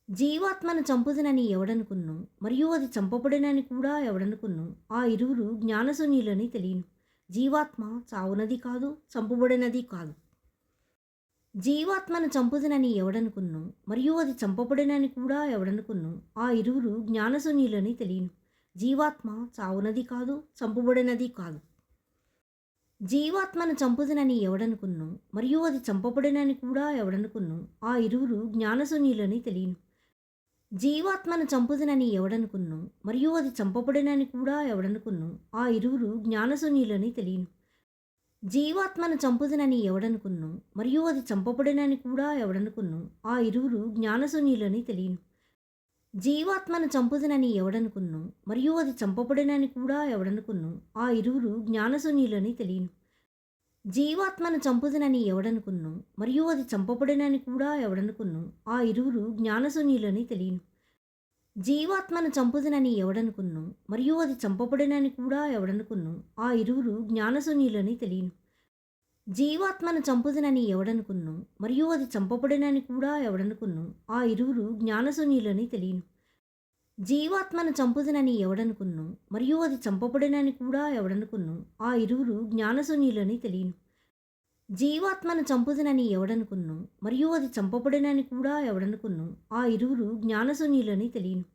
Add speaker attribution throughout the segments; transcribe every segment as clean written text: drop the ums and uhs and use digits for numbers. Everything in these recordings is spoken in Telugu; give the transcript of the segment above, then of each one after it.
Speaker 1: జీవాత్మను చంపుదునని ఎవడనుకును, మరియు అది చంపబడునని కూడా ఎవడనుకును, ఆ ఇరువురు జ్ఞానశూన్యులని తెలియను. జీవాత్మ చావునది కాదు, చంపబడినది కాదు. జీవాత్మను చంపుదునని ఎవడనుకును, మరియు అది చంపబడునని కూడా ఎవడనుకును, ఆ ఇరువురు జ్ఞానశూన్యులని తెలియను. జీవాత్మ చావునది కాదు, చంపబడినది కాదు. జీవాత్మను చంపుదునని ఎవడనుకును, మరియు అది చంపబడునని కూడా ఎవడనుకును, ఆ ఇరువురు జ్ఞానశూన్యులని తెలియను. జీవాత్మను చంపుదునని ఎవడనుకును, మరియు అది చంపబడునని కూడా ఎవడనుకును, ఆ ఇరువురు జ్ఞానశూన్యులని తెలియను. జీవాత్మను చంపుదునని ఎవడనుకును, మరియు అది చంపబడునని కూడా ఎవడనుకును, ఆ ఇరువురు జ్ఞానశూన్యులని తెలియను. జీవాత్మను చంపుదునని ఎవడనుకును, మరియు అది చంపబడునని కూడా ఎవడనుకును, ఆ ఇరువురు జ్ఞానశూన్యులని తెలియను. జీవాత్మను చంపుదునని ఎవడనుకును, మరియు అది చంపబడునని కూడా ఎవడనుకును, ఆ ఇరువురు జ్ఞానశూన్యులని తెలియను. జీవాత్మను చంపుదునని ఎవడనుకును, మరియు అది చంపబడునని కూడా ఎవడనుకును, ఆ ఇరువురు జ్ఞానశూన్యులని తెలియను. జీవాత్మను చంపుదునని ఎవడనుకును, మరియు అది చంపబడునని కూడా ఎవడనుకును, ఆ ఇరువురు జ్ఞానశూన్యులని తెలియను. జీవాత్మను చంపుదునని ఎవడనుకును, మరియు అది చంపబడునని కూడా ఎవడనుకును, ఆ ఇరువురు జ్ఞానశూన్యులని తెలియను. జీవాత్మను చంపుదునని ఎవడనుకును, మరియు అది చంపబడునని కూడా ఎవడనుకును, ఆ ఇరువురు జ్ఞానశూన్యులని తెలియను.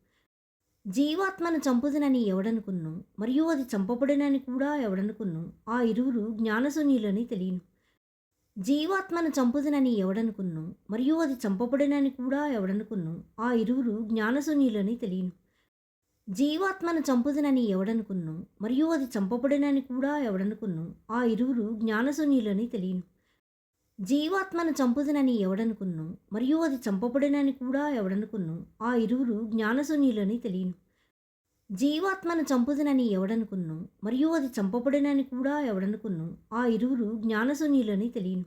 Speaker 1: జీవాత్మను చంపుదునని ఎవడనుకును, మరియు అది చంపబడునని కూడా ఎవడనుకును, ఆ ఇరువురు జ్ఞానశూన్యులని తెలియను. జీవాత్మను చంపుదునని ఎవడనుకును, మరియు అది చంపబడునని కూడా ఎవడనుకును, ఆ ఇరువురు జ్ఞానశూన్యులని తెలియను. జీవాత్మను చంపుదునని ఎవడనుకును, మరియు అది చంపబడునని కూడా ఎవడనుకును, ఆ ఇరువురు జ్ఞానశూన్యులని తెలియను. జీవాత్మను చంపుదునని ఎవడనుకును, మరియు అది చంపబడునని కూడా ఎవడనుకును, ఆ ఇరువురు జ్ఞానశూన్యులని తెలియను. జీవాత్మను చంపుదునని ఎవడనుకును, మరియు అది చంపబడునని కూడా ఎవడనుకును, ఆ ఇరువురు జ్ఞానశూన్యులని తెలియను.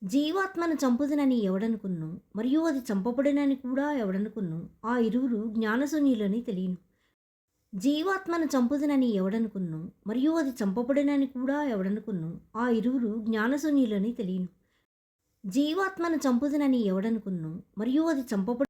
Speaker 1: జీవాత్మను చంపుదునని ఎవడనుకును, మరియు అది చంపబడునని కూడా ఎవడనుకును, ఆ ఇరువురు జ్ఞానశూన్యులని తెలియను. జీవాత్మను చంపుదునని ఎవడనుకును, మరియు అది చంపబడునని కూడా ఎవడనుకును, ఆ ఇరువురు జ్ఞానశూన్యులని తెలియను. జీవాత్మను చంపుదునని ఎవడనుకును, మరియు అది చంపబడు